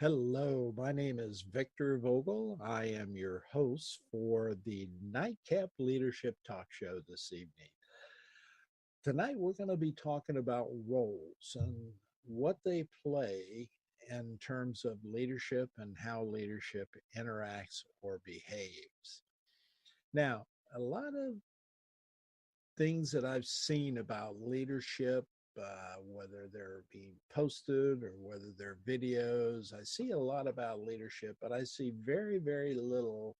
Hello, my name is Victor Vogel. I am your host for the Nightcap Leadership Talk Show this evening. Tonight, we're going to be talking about roles and what they play in terms of leadership and how leadership interacts or behaves. Now, a lot of things that I've seen about leadership, whether they're being posted or whether they're videos. I see a lot about leadership, but I see very, very little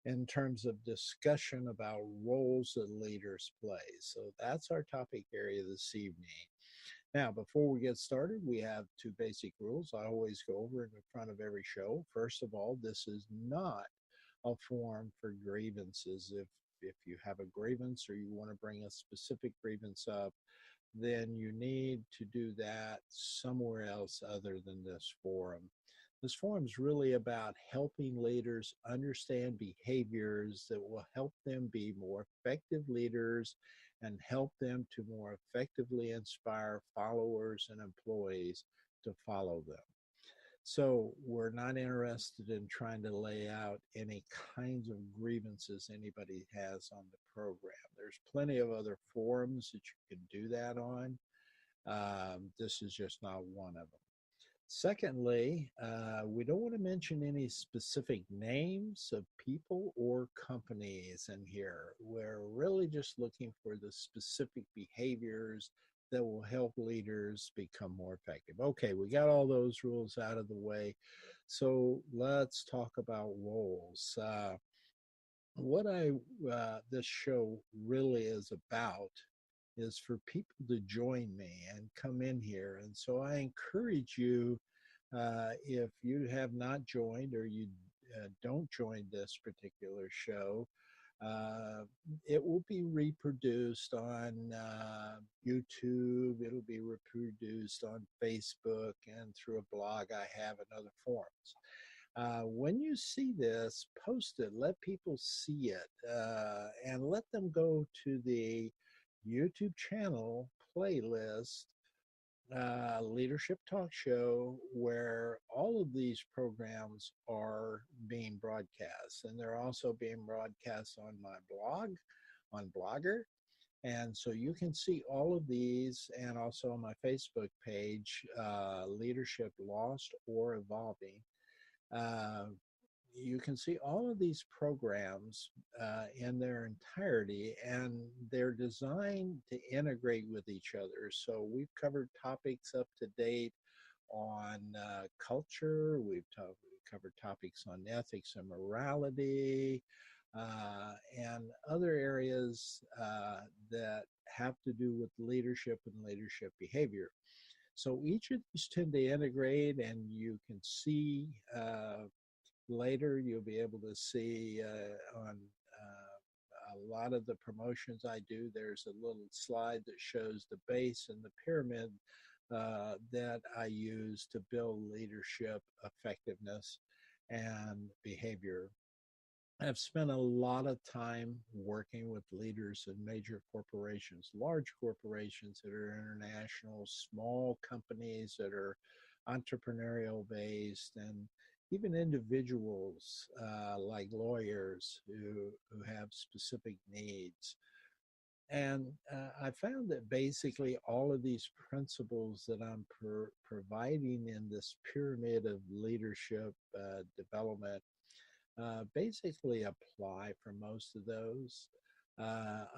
in terms of discussion about roles that leaders play. So that's our topic area this evening. Now, before we get started, we have two basic rules I always go over in the front of every show. First of all, this is not a forum for grievances. If you have a grievance or you want to bring a specific grievance up, then you need to do that somewhere else other than this forum. This forum is really about helping leaders understand behaviors that will help them be more effective leaders and help them to more effectively inspire followers and employees to follow them. So we're not interested in trying to lay out any kinds of grievances anybody has on the program. There's plenty of other forums that you can do that on. This is just not one of them. Secondly, we don't want to mention any specific names of people or companies in here. We're really just looking for the specific behaviors that will help leaders become more effective. Okay, we got all those rules out of the way. So let's talk about roles. What this show really is about is for people to join me and come in here. And so I encourage you, if you have not joined or you don't join this particular show, uh, it will be reproduced on YouTube. It'll be reproduced on Facebook and through a blog I have and other forums. When you see this, post it, let people see it, and let them go to the YouTube channel playlist, Leadership Talk Show, where all of these programs are being broadcast. And they're also being broadcast on my blog, on Blogger. And so you can see all of these and also on my Facebook page, Leadership Lost or Evolving. Uh, you can see all of these programs in their entirety, and they're designed to integrate with each other. So we've covered topics up to date on culture, covered topics on ethics and morality, and other areas that have to do with leadership and leadership behavior. So each of these tend to integrate, and you can see later, you'll be able to see on a lot of the promotions I do, there's a little slide that shows the base and the pyramid that I use to build leadership effectiveness and behavior. I've spent a lot of time working with leaders in major corporations, large corporations that are international, small companies that are entrepreneurial based, and even individuals like lawyers who have specific needs. And I found that basically all of these principles that I'm providing in this pyramid of leadership development basically apply for most of those.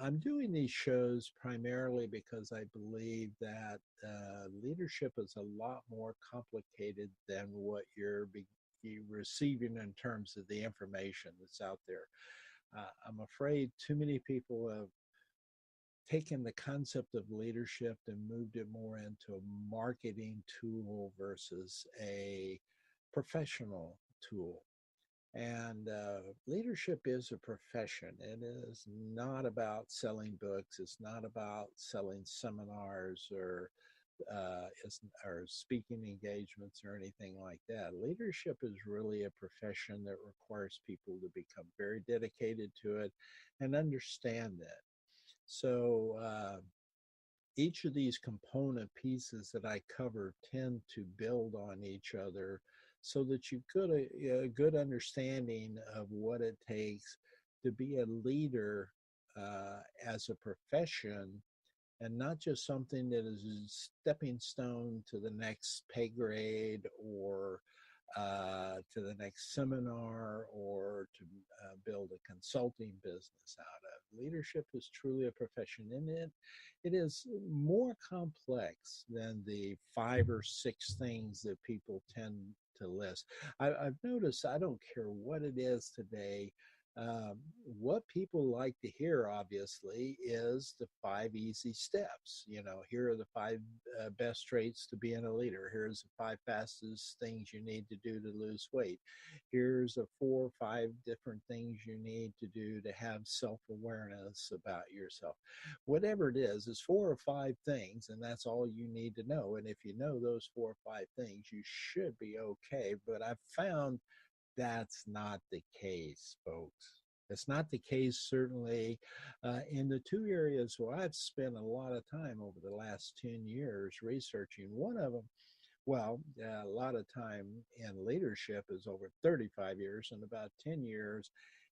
I'm doing these shows primarily because I believe that leadership is a lot more complicated than what you're receiving in terms of the information that's out there. I'm afraid too many people have taken the concept of leadership and moved it more into a marketing tool versus a professional tool. And leadership is a profession. It is not about selling books. It's not about selling seminars or speaking engagements or anything like that. Leadership is really a profession that requires people to become very dedicated to it and understand it. So each of these component pieces that I cover tend to build on each other so that you get a good understanding of what it takes to be a leader as a profession, and not just something that is a stepping stone to the next pay grade, or to the next seminar, or to build a consulting business out of. Leadership is truly a profession, and it is more complex than the 5 or 6 things that people tend to list. I've noticed, I don't care what it is today, what people like to hear, obviously, is the 5 easy steps. Here are the 5 best traits to being a leader. Here's the 5 fastest things you need to do to lose weight. Here's the 4 or 5 different things you need to do to have self-awareness about yourself. Whatever it is, it's 4 or 5 things, and that's all you need to know. And if you know those 4 or 5 things, you should be okay. But I've found that's not the case, folks. It's not the case, certainly, in the 2 areas where I've spent a lot of time over the last 10 years researching. One of them, well, a lot of time in leadership is over 35 years, and about 10 years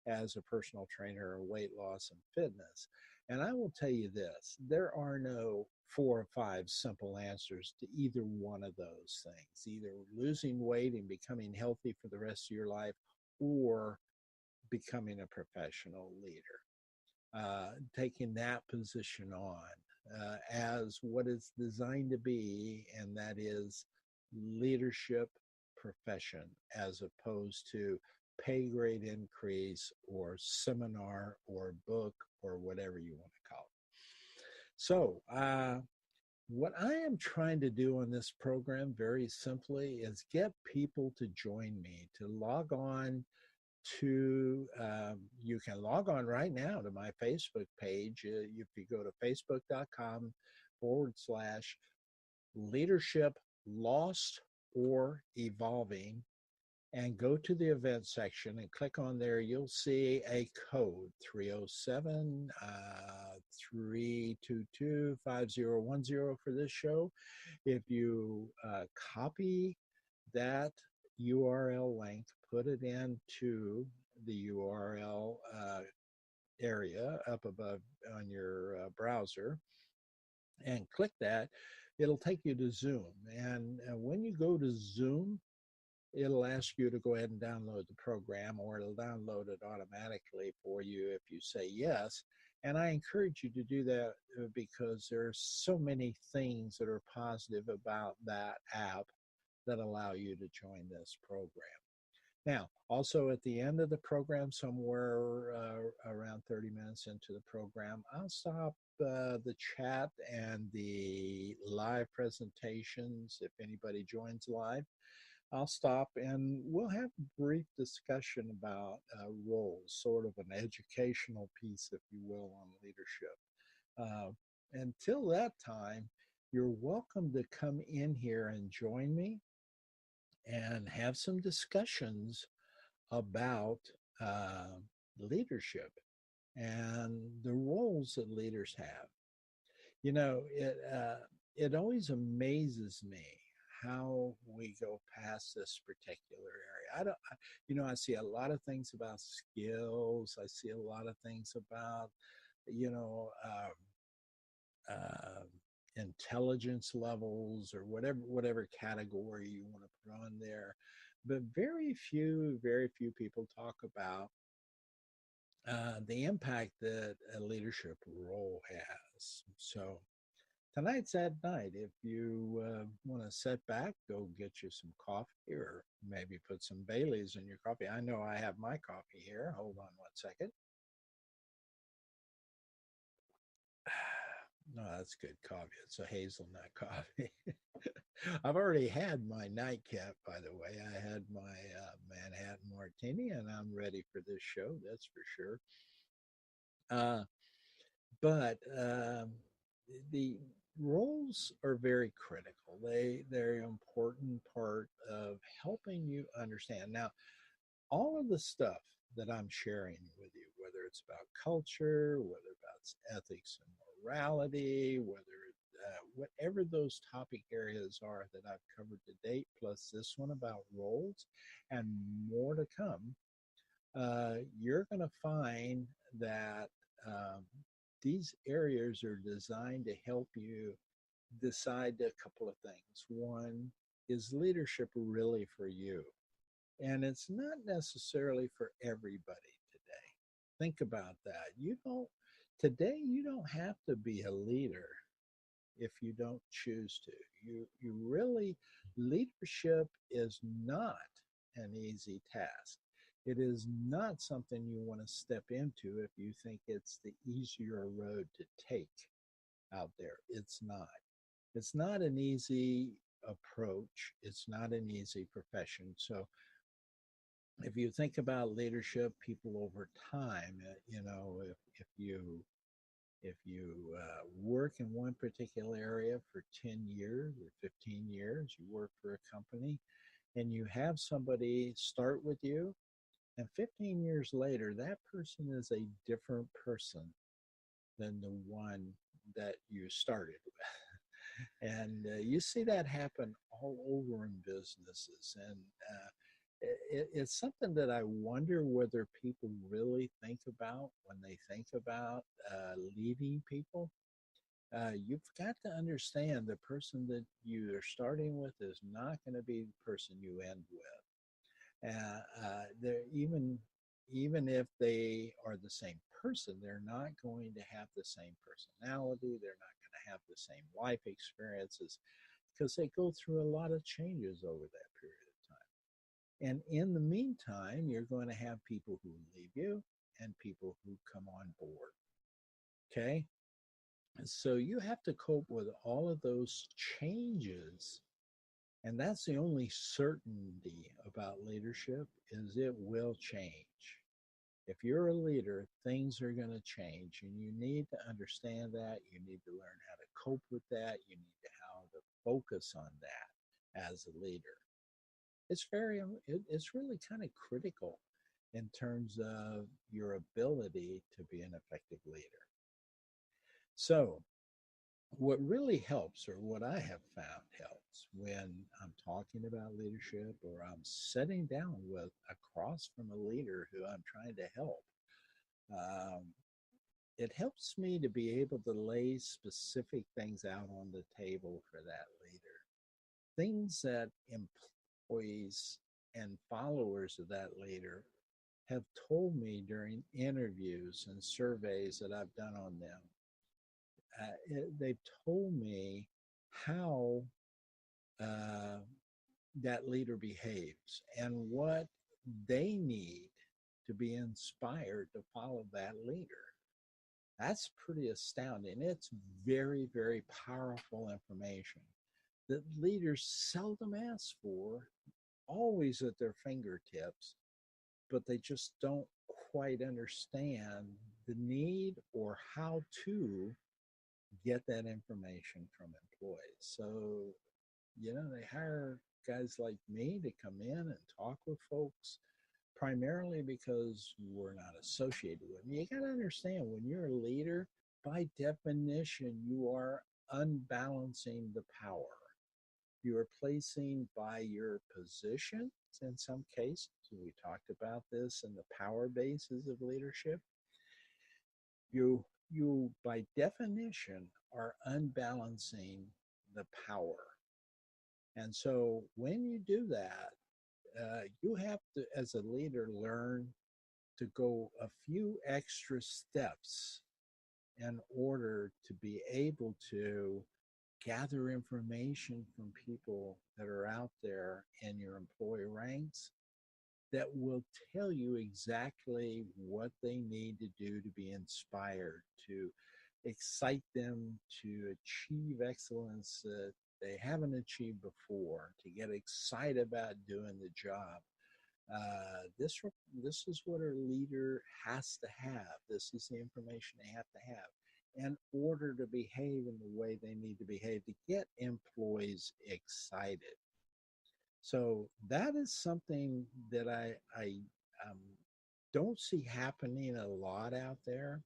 as a personal trainer in weight loss and fitness. And I will tell you this, there are no 4 or 5 simple answers to either one of those things, either losing weight and becoming healthy for the rest of your life, or becoming a professional leader. Taking that position on as what it's designed to be, and that is leadership profession, as opposed to pay grade increase or seminar or book or whatever you want to call it. So, what I am trying to do on this program, very simply, is get people to join me, to log on to, you can log on right now to my Facebook page. If you go to facebook.com/leadership lost or evolving, and go to the event section and click on there, you'll see a code 307 322 5010 for this show. If you copy that URL link, put it into the URL area up above on your browser, and click that, it'll take you to Zoom. And when you go to Zoom, it'll ask you to go ahead and download the program, or it'll download it automatically for you if you say yes. And I encourage you to do that because there's so many things that are positive about that app that allow you to join this program. Now, also at the end of the program, somewhere around 30 minutes into the program, I'll stop the chat and the live presentations. If anybody joins live, I'll stop and we'll have a brief discussion about roles, sort of an educational piece, if you will, on leadership. Until that time, you're welcome to come in here and join me and have some discussions about leadership and the roles that leaders have. It always amazes me how we go past this particular area. I see a lot of things about skills. I see a lot of things about, you know, intelligence levels, or whatever category you want to put on there. But very few people talk about the impact that a leadership role has. So tonight's that night. If you want to sit back, go get you some coffee, or maybe put some Baileys in your coffee. I know I have my coffee here. Hold on one second. No, that's good coffee. It's a hazelnut coffee. I've already had my nightcap, by the way. I had my Manhattan martini, and I'm ready for this show. That's for sure. But the roles are very critical. They're an important part of helping you understand. Now, all of the stuff that I'm sharing with you, whether it's about culture, whether it's ethics and morality, whether whatever those topic areas are that I've covered to date, plus this one about roles and more to come, you're going to find that um, these areas are designed to help you decide a couple of things. One, is leadership really for you? And it's not necessarily for everybody today. Think about that. Today you don't have to be a leader if you don't choose to. You really, leadership is not an easy task. It is not something you want to step into if you think it's the easier road to take out there. It's not. It's not an easy approach. It's not an easy profession. So if you think about leadership, people over time, if you work in one particular area for 10 years or 15 years, you work for a company and you have somebody start with you, and 15 years later, that person is a different person than the one that you started with. And you see that happen all over in businesses. And it's something that I wonder whether people really think about when they think about leading people. You've got to understand the person that you are starting with is not going to be the person you end with. They're even if they are the same person, they're not going to have the same personality. They're not going to have the same life experiences because they go through a lot of changes over that period of time. And in the meantime, you're going to have people who leave you and people who come on board. Okay. So you have to cope with all of those changes. And that's the only certainty about leadership is it will change. If you're a leader, things are going to change and you need to understand that. You need to learn how to cope with that. You need to how to focus on that as a leader. It's really kind of critical in terms of your ability to be an effective leader. So what really helps, or what I have found helps when I'm talking about leadership or I'm sitting down with across from a leader who I'm trying to help, um, it helps me to be able to lay specific things out on the table for that leader. Things that employees and followers of that leader have told me during interviews and surveys that I've done on them. They've told me how uh, that leader behaves and what they need to be inspired to follow that leader. That's pretty astounding. It's very, very powerful information that leaders seldom ask for, always at their fingertips, but they just don't quite understand the need or how to get that information from employees. So, they hire guys like me to come in and talk with folks primarily because we're not associated with them. You got to understand when you're a leader, by definition, you are unbalancing the power. You are placing by your position, in some cases, we talked about this in the power bases of leadership, you by definition are unbalancing the power. And so when you do that, you have to, as a leader, learn to go a few extra steps in order to be able to gather information from people that are out there in your employee ranks that will tell you exactly what they need to do to be inspired, to excite them to achieve excellence that they haven't achieved before, to get excited about doing the job. This is what a leader has to have. This is the information they have to have in order to behave in the way they need to behave to get employees excited. So that is something that I um, don't see happening a lot out there.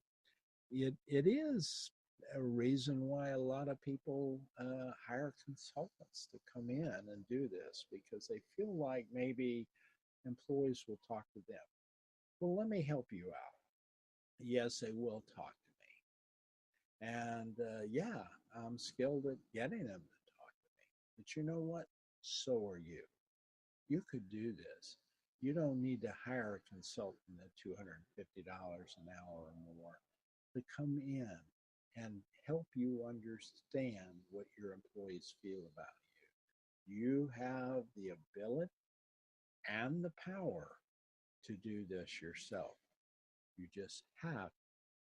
It is A reason why a lot of people hire consultants to come in and do this because they feel like maybe employees will talk to them. Well, let me help you out. Yes, they will talk to me. And yeah, I'm skilled at getting them to talk to me. But you know what? So are you. You could do this. You don't need to hire a consultant at $250 an hour or more to come in and help you understand what your employees feel about you. You have the ability and the power to do this yourself. You just have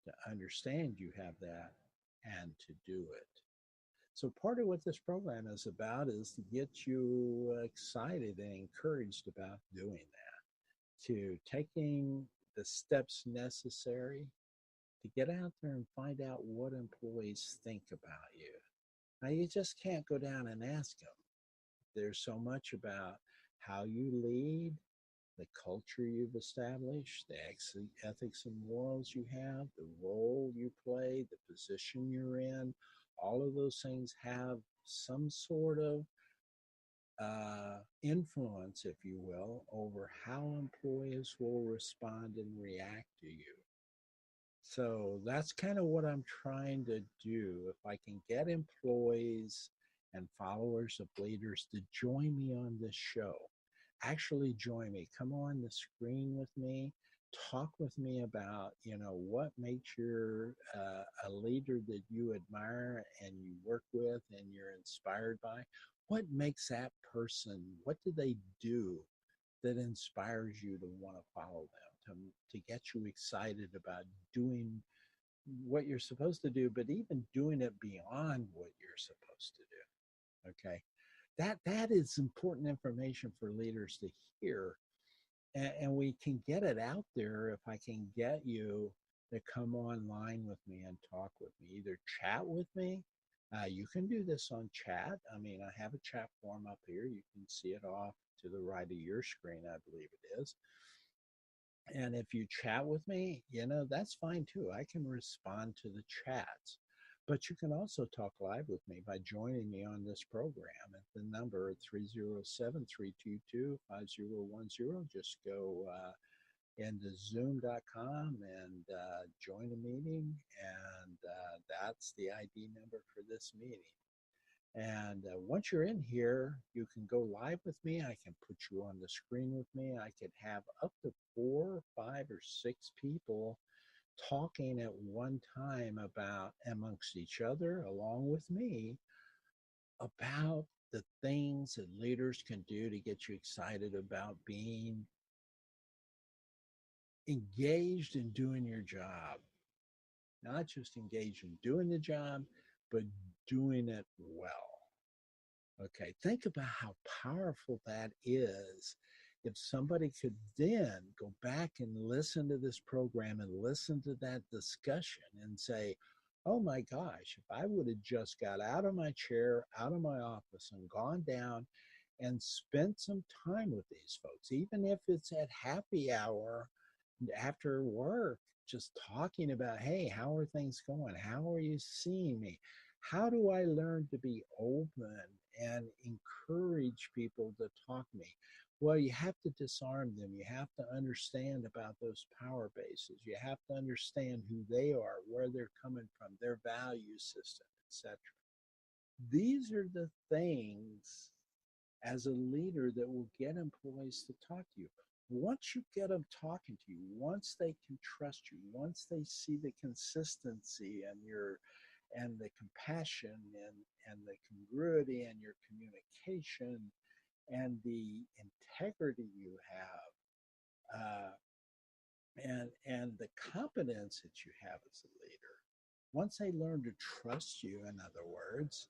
to understand you have that and to do it. So, part of what this program is about is to get you excited and encouraged about doing that, to taking the steps necessary to get out there and find out what employees think about you. Now, you just can't go down and ask them. There's so much about how you lead, the culture you've established, the ethics and morals you have, the role you play, the position you're in. All of those things have some sort of influence, if you will, over how employees will respond and react to you. So that's kind of what I'm trying to do. If I can get employees and followers of leaders to join me on this show, actually join me, come on the screen with me, talk with me about, what makes you a leader that you admire and you work with and you're inspired by. What makes that person, what do they do that inspires you to want to follow them, to get you excited about doing what you're supposed to do, but even doing it beyond what you're supposed to do. Okay. That is important information for leaders to hear. And we can get it out there if I can get you to come online with me and talk with me, either chat with me. You can do this on chat. I mean, I have a chat form up here. You can see it off to the right of your screen, I believe it is. And if you chat with me, that's fine too. I can respond to the chats. But you can also talk live with me by joining me on this program at the number 307-322-5010. Just go into zoom.com and join a meeting. And that's the ID number for this meeting. And once you're in here, you can go live with me. I can put you on the screen with me. I could have up to 4, 5, or 6 people talking at one time about, amongst each other, along with me, about the things that leaders can do to get you excited about being engaged in doing your job. Not just engaged in doing the job, but doing it well. Okay, think about how powerful that is. If somebody could then go back and listen to this program and listen to that discussion and say, oh my gosh, if I would have just got out of my chair, out of my office, and gone down and spent some time with these folks, even if it's at happy hour after work, just talking about, hey, how are things going? How are you seeing me? How do I learn to be open and encourage people to talk to me? Well, you have to disarm them. You have to understand about those power bases. You have to understand who they are, where they're coming from, their value system, etc. These are the things as a leader that will get employees to talk to you. Once you get them talking to you, once they can trust you, once they see the consistency and the compassion and the congruity and your communication and the integrity you have, and the competence that you have as a leader, once they learn to trust you, in other words,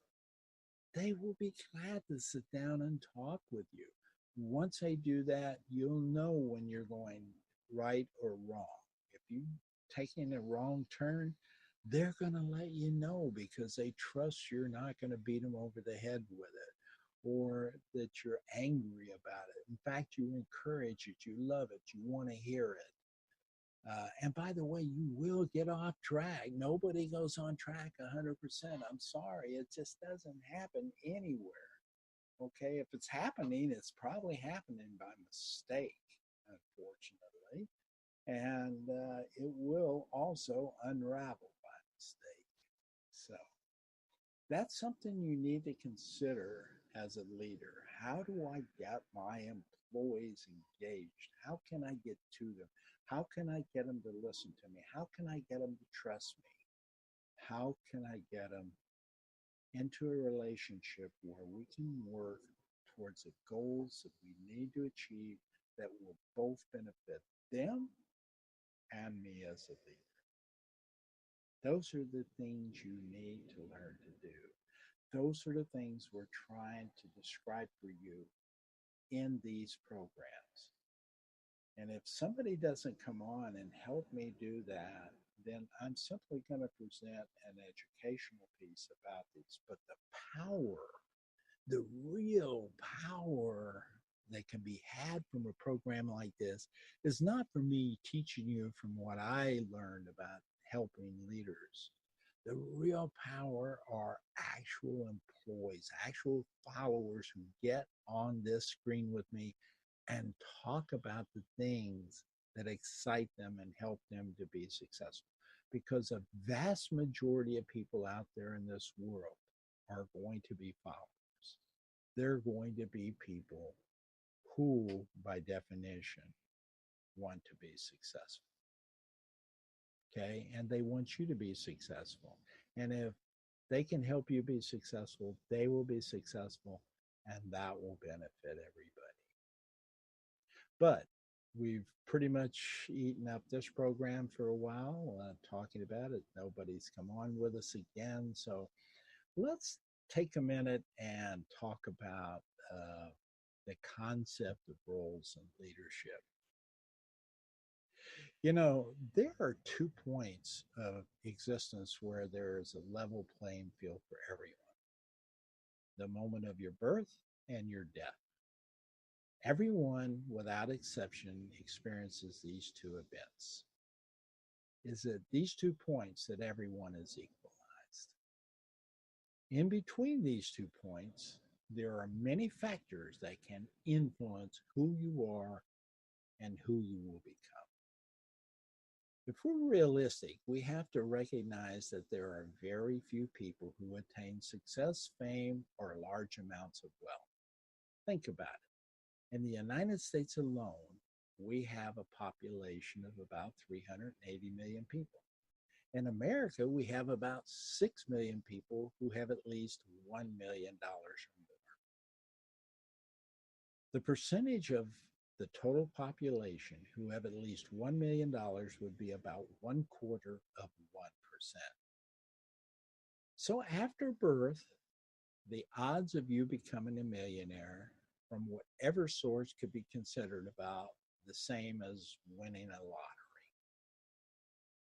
they will be glad to sit down and talk with you. Once they do that, you'll know when you're going right or wrong. If you're taking a wrong turn, they're going to let you know because they trust you're not going to beat them over the head with it or that you're angry about it. In fact, you encourage it, you love it, you want to hear it. And by the way, you will get off track. Nobody goes on track 100%. I'm sorry. It just doesn't happen anywhere. Okay. If it's happening, it's probably happening by mistake, unfortunately. And it will also unravel by mistake. So that's something you need to consider as a leader. How do I get my employees engaged? How can I get to them? How can I get them to listen to me? How can I get them to trust me? How can I get them into a relationship where we can work towards the goals that we need to achieve that will both benefit them and me as a leader? Those are the things you need to learn to do. Those are the things we're trying to describe for you in these programs. And if somebody doesn't come on and help me do that, then I'm simply going to present an educational piece about these. But the power, the real power that can be had from a program like this is not for me teaching you from what I learned about helping leaders. The real power are actual employees, actual followers who get on this screen with me and talk about the things that excite them and help them to be successful. Because a vast majority of people out there in this world are going to be followers. They're going to be people who, by definition, want to be successful. Okay? And they want you to be successful. And if they can help you be successful, they will be successful, and that will benefit everybody. But we've pretty much eaten up this program for a while, talking about it. Nobody's come on with us again. So let's take a minute and talk about the concept of roles and leadership. You know, there are 2 points of existence where there is a level playing field for everyone: the moment of your birth and your death. Everyone, without exception, experiences these two events. Is at these 2 points that everyone is equalized. In between these 2 points, there are many factors that can influence who you are and who you will become. If we're realistic, we have to recognize that there are very few people who attain success, fame, or large amounts of wealth. Think about it. In the United States alone, we have a population of about 380 million people. In America, we have about 6 million people who have at least $1 million or more. The percentage of the total population who have at least $1 million would be about 1/4 of 1%. So after birth, the odds of you becoming a millionaire from whatever source could be considered about the same as winning a lottery.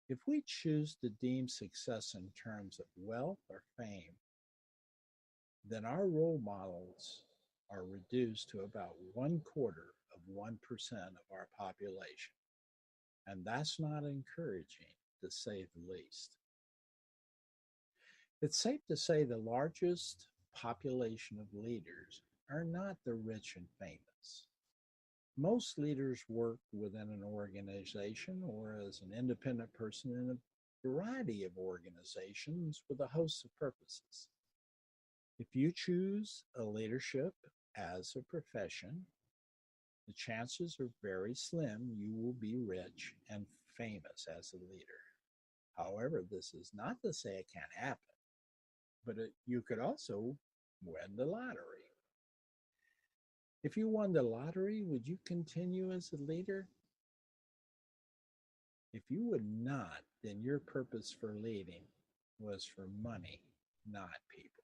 If we choose to deem success in terms of wealth or fame, then our role models are reduced to about 1/4 of 1% of our population. And that's not encouraging, to say the least. It's safe to say the largest population of leaders are not the rich and famous. Most leaders work within an organization or as an independent person in a variety of organizations with a host of purposes. If you choose a leadership as a profession, the chances are very slim you will be rich and famous as a leader. However, this is not to say it can't happen, but you could also win the lottery. If you won the lottery, would you continue as a leader? If you would not, then your purpose for leading was for money, not people.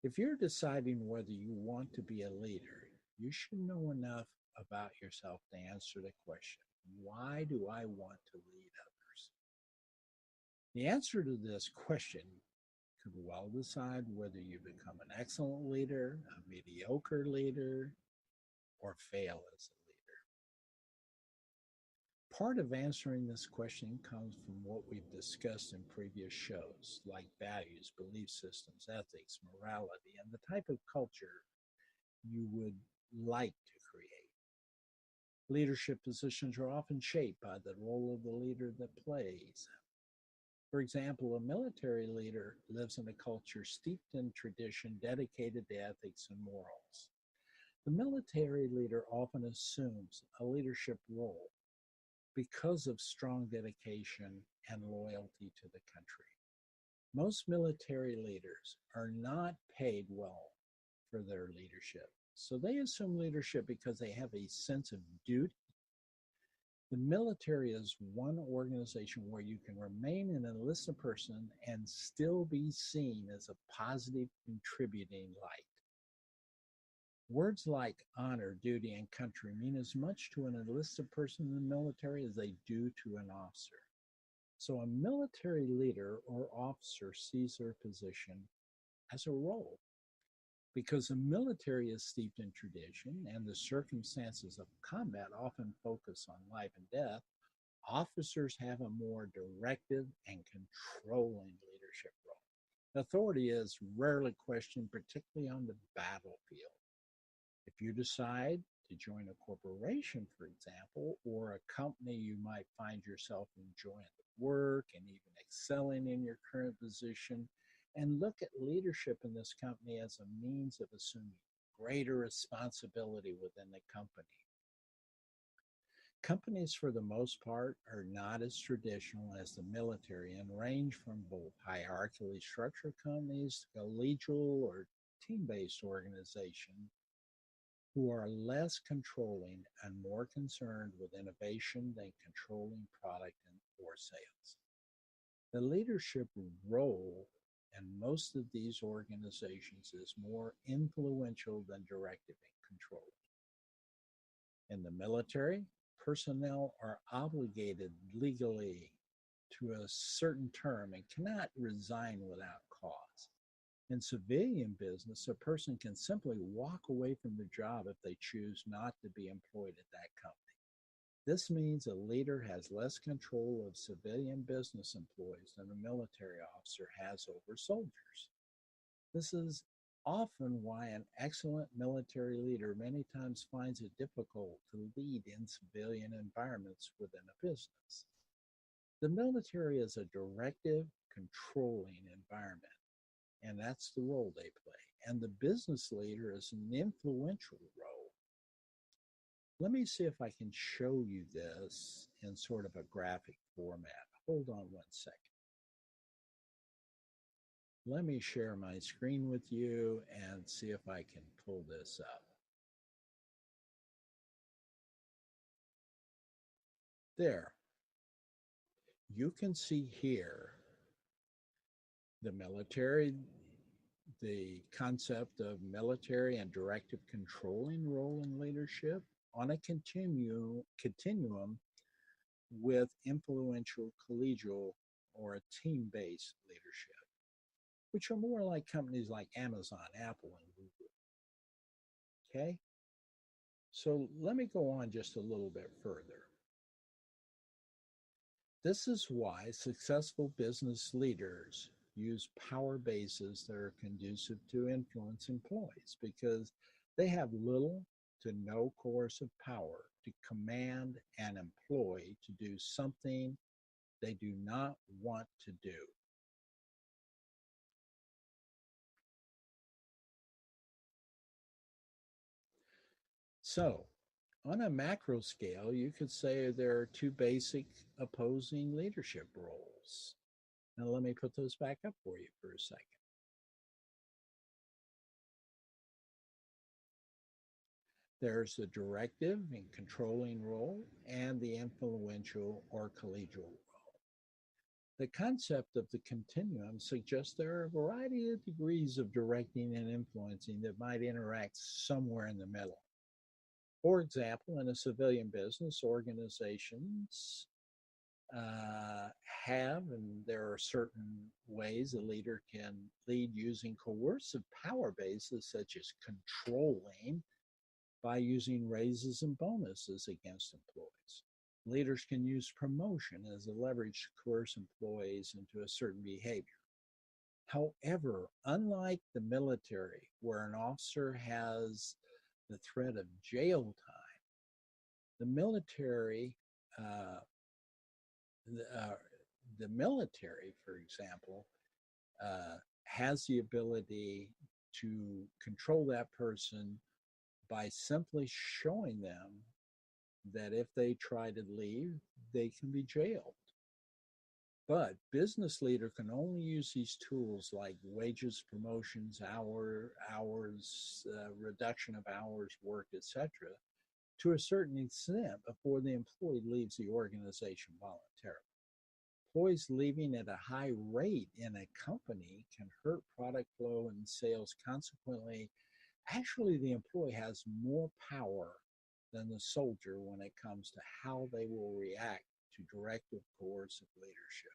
If you're deciding whether you want to be a leader, you should know enough about yourself to answer the question, why do I want to lead others? The answer to this question could well decide whether you become an excellent leader, a mediocre leader, or fail as a leader. Part of answering this question comes from what we've discussed in previous shows, like values, belief systems, ethics, morality, and the type of culture you would like to create. Leadership positions are often shaped by the role of the leader that plays. For example, a military leader lives in a culture steeped in tradition, dedicated to ethics and morals. The military leader often assumes a leadership role because of strong dedication and loyalty to the country. Most military leaders are not paid well for their leadership, so they assume leadership because they have a sense of duty. The military is one organization where you can remain an enlisted person and still be seen as a positive contributing light. Words like honor, duty, and country mean as much to an enlisted person in the military as they do to an officer. So a military leader or officer sees their position as a role. Because the military is steeped in tradition and the circumstances of combat often focus on life and death, officers have a more directive and controlling leadership role. Authority is rarely questioned, particularly on the battlefield. If you decide to join a corporation, for example, or a company, you might find yourself enjoying the work and even excelling in your current position, and look at leadership in this company as a means of assuming greater responsibility within the company. Companies, for the most part, are not as traditional as the military and range from both hierarchically structured companies to collegial or team-based organizations who are less controlling and more concerned with innovation than controlling product or sales. The leadership role in most of these organizations is more influential than directive and control. In the military, personnel are obligated legally to a certain term and cannot resign without cause. In civilian business, a person can simply walk away from the job if they choose not to be employed at that company. This means a leader has less control of civilian business employees than a military officer has over soldiers. This is often why an excellent military leader many times finds it difficult to lead in civilian environments within a business. The military is a directive, controlling environment, and that's the role they play. And the business leader is an influential role. Let me see if I can show you this in sort of a graphic format. Hold on one second. Let me share my screen with you and see if I can pull this up. There. You can see here the military, the concept of military and directive controlling role in leadership on a continuum with influential collegial or a team-based leadership, which are more like companies like Amazon, Apple, and Google. Okay? So let me go on just a little bit further. This is why successful business leaders use power bases that are conducive to influence employees because they have little to no coercive power to command an employee to do something they do not want to do. So, on a macro scale, you could say there are two basic opposing leadership roles. Now, let me put those back up for you for a second. There's the directive and controlling role and the influential or collegial role. The concept of the continuum suggests there are a variety of degrees of directing and influencing that might interact somewhere in the middle. For example, in a civilian business, organizations and there are certain ways a leader can lead using coercive power bases, such as controlling by using raises and bonuses against employees. Leaders can use promotion as a leverage to coerce employees into a certain behavior. However, unlike the military, where an officer has the threat of jail time, the military, uh, the, uh, the military, for example, has the ability to control that person by simply showing them that if they try to leave, they can be jailed. But business leader can only use these tools like wages, promotions, hours, reduction of hours worked, etc., to a certain extent before the employee leaves the organization voluntarily. Employees leaving at a high rate in a company can hurt product flow and sales. Consequently, actually, the employee has more power than the soldier when it comes to how they will react to directive coercive leadership.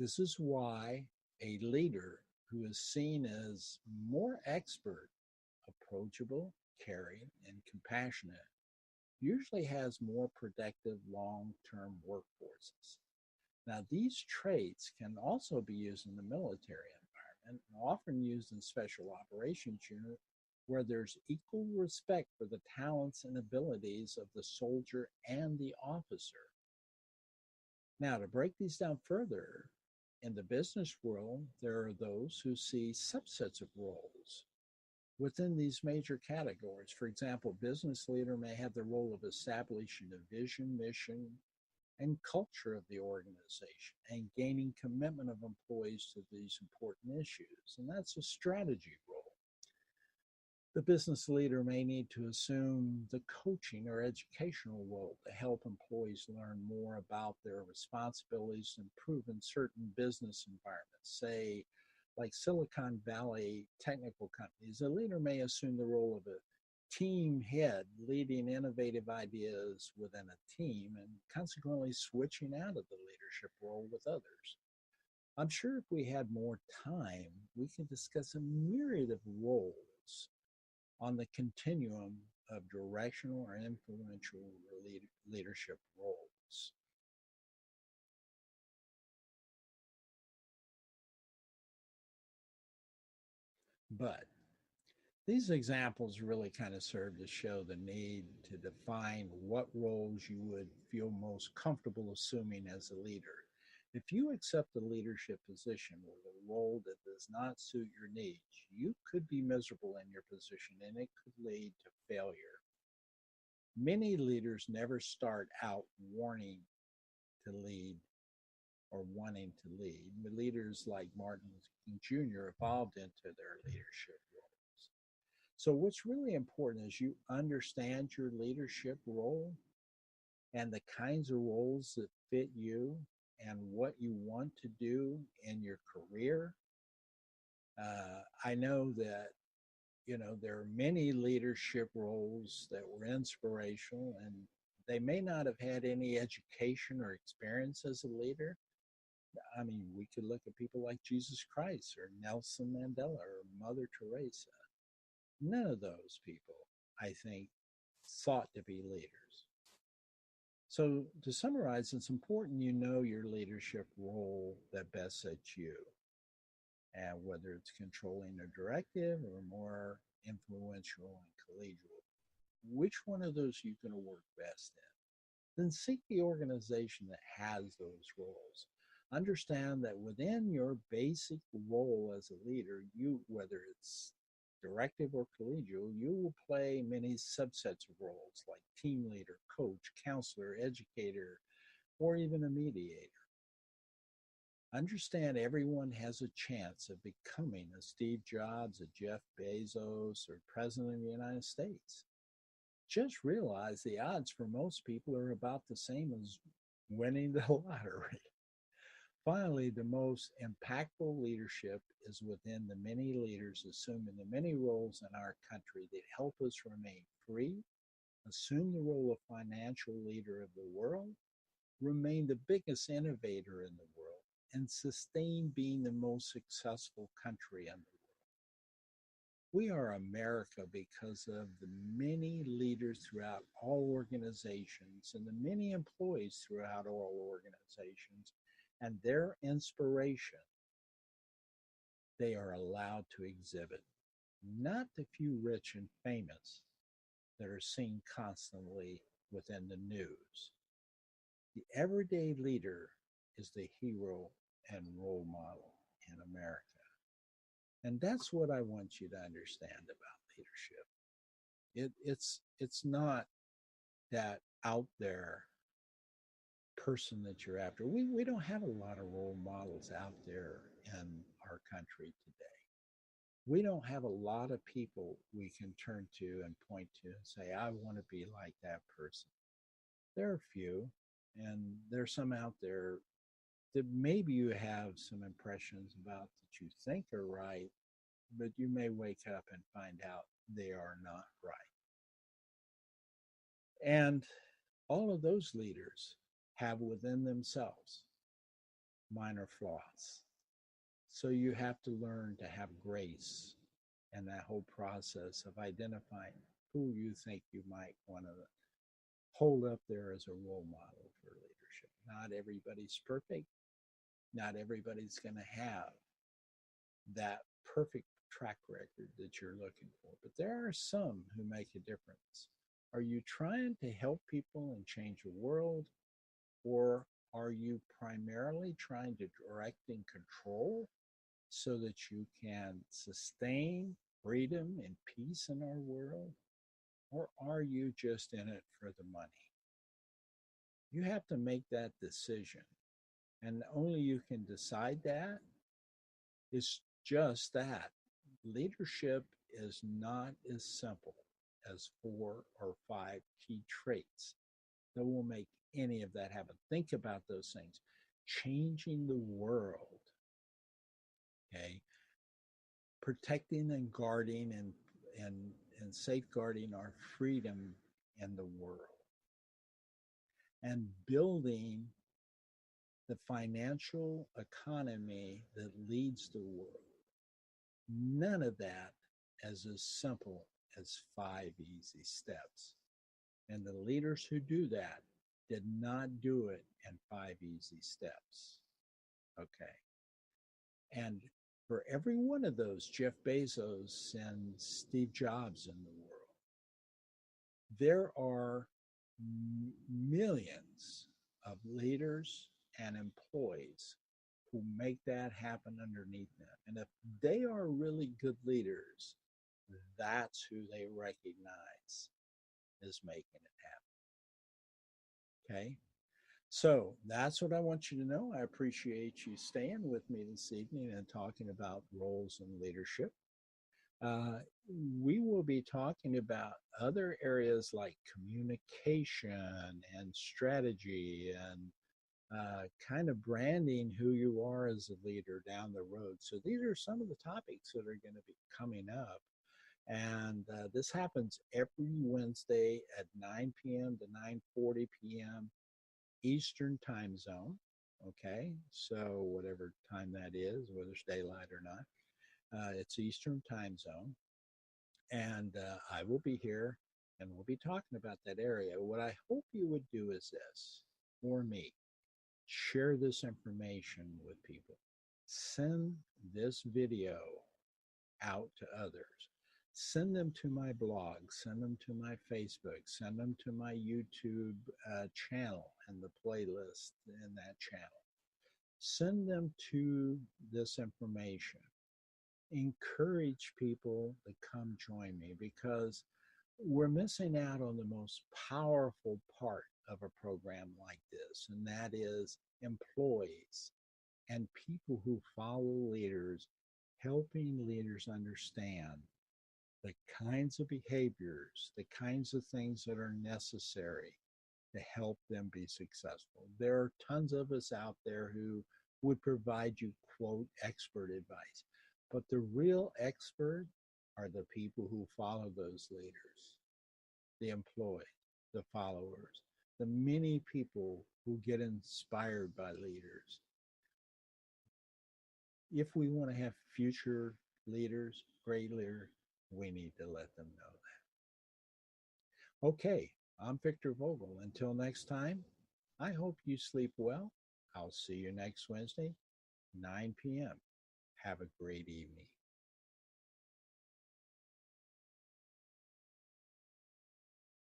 This is why a leader who is seen as more expert, approachable, caring, and compassionate usually has more productive long term workforces. Now, these traits can also be used in the military environment and often used in special operations units where there's equal respect for the talents and abilities of the soldier and the officer. Now, to break these down further, in the business world, there are those who see subsets of roles within these major categories. For example, business leader may have the role of establishing a vision, mission, and culture of the organization and gaining commitment of employees to these important issues. And that's a strategy role. The business leader may need to assume the coaching or educational role to help employees learn more about their responsibilities and improve in certain business environments, say, like Silicon Valley technical companies. A leader may assume the role of a team head, leading innovative ideas within a team and consequently switching out of the leadership role with others. I'm sure if we had more time, we could discuss a myriad of roles on the continuum of directional or influential leadership roles. But these examples really kind of serve to show the need to define what roles you would feel most comfortable assuming as a leader. If you accept a leadership position with a role that does not suit your needs, you could be miserable in your position and it could lead to failure. Many leaders never start out wanting to lead or wanting to lead. Leaders like Martin King Jr. evolved into their leadership roles. So, what's really important is you understand your leadership role and the kinds of roles that fit you and what you want to do in your career. I know that there are many leadership roles that were inspirational, and they may not have had any education or experience as a leader. I mean, we could look at people like Jesus Christ or Nelson Mandela or Mother Teresa. None of those people, I think, sought to be leaders. So, to summarize, it's important you know your leadership role that best suits you, and whether it's controlling a directive or more influential and collegial. Which one of those are you going to work best in? Then seek the organization that has those roles. Understand that within your basic role as a leader, whether it's directive or collegial, you will play many subsets of roles like team leader, coach, counselor, educator, or even a mediator. Understand everyone has a chance of becoming a Steve Jobs, a Jeff Bezos, or President of the United States. Just realize the odds for most people are about the same as winning the lottery. Finally, the most impactful leadership is within the many leaders assuming the many roles in our country that help us remain free, assume the role of financial leader of the world, remain the biggest innovator in the world, and sustain being the most successful country in the world. We are America because of the many leaders leaders throughout all organizations and the many employees throughout all organizations and their inspiration they are allowed to exhibit, not the few rich and famous that are seen constantly within the news. The everyday leader is the hero and role model in America. And that's what I want you to understand about leadership. It's not that out there person that you're after. We don't have a lot of role models out there in our country today. We don't have a lot of people we can turn to and point to and say, I want to be like that person. There are a few, and there's some out there that maybe you have some impressions about that you think are right, but you may wake up and find out they are not right. And all of those leaders have within themselves minor flaws. So you have to learn to have grace in that whole process of identifying who you think you might want to hold up there as a role model for leadership. Not everybody's perfect. Not everybody's going to have that perfect track record that you're looking for, but there are some who make a difference. Are you trying to help people and change the world, or are you primarily trying to direct and control so that you can sustain freedom and peace in our world? Or are you just in it for the money? You have to make that decision. And only you can decide that is just that. Leadership is not as simple as 4 or 5 key traits that will make any of that happen. Think about those things. Changing the world, okay? Protecting and guarding and safeguarding our freedom in the world, and building the financial economy that leads the world. None of that is as simple as 5 easy steps. And the leaders who do that did not do it in 5 easy steps. Okay. And for every one of those, Jeff Bezos and Steve Jobs in the world, there are millions of leaders and employees who make that happen underneath them. And if they are really good leaders, that's who they recognize as making it happen. Okay? So that's what I want you to know. I appreciate you staying with me this evening and talking about roles in leadership. Uh, we will be talking about other areas like communication and strategy and kind of branding who you are as a leader down the road. So these are some of the topics that are going to be coming up. And this happens every Wednesday at 9 p.m. to 9:40 p.m. Eastern time zone. Okay, so whatever time that is, whether it's daylight or not, it's Eastern time zone. And I will be here and we'll be talking about that area. What I hope you would do is this for me: share this information with people. Send this video out to others. Send them to my blog, send them to my Facebook, send them to my YouTube channel and the playlist in that channel. Send them to this information. Encourage people to come join me, because we're missing out on the most powerful part of a program like this, and that is employees and people who follow leaders, helping leaders understand the kinds of behaviors, the kinds of things that are necessary to help them be successful. There are tons of us out there who would provide you, quote, expert advice. But the real expert are the people who follow those leaders, the employees, the followers, the many people who get inspired by leaders. If we want to have future leaders, great leaders, we need to let them know that. Okay, I'm Victor Vogel. Until next time, I hope you sleep well. I'll see you next Wednesday, 9 p.m. Have a great evening.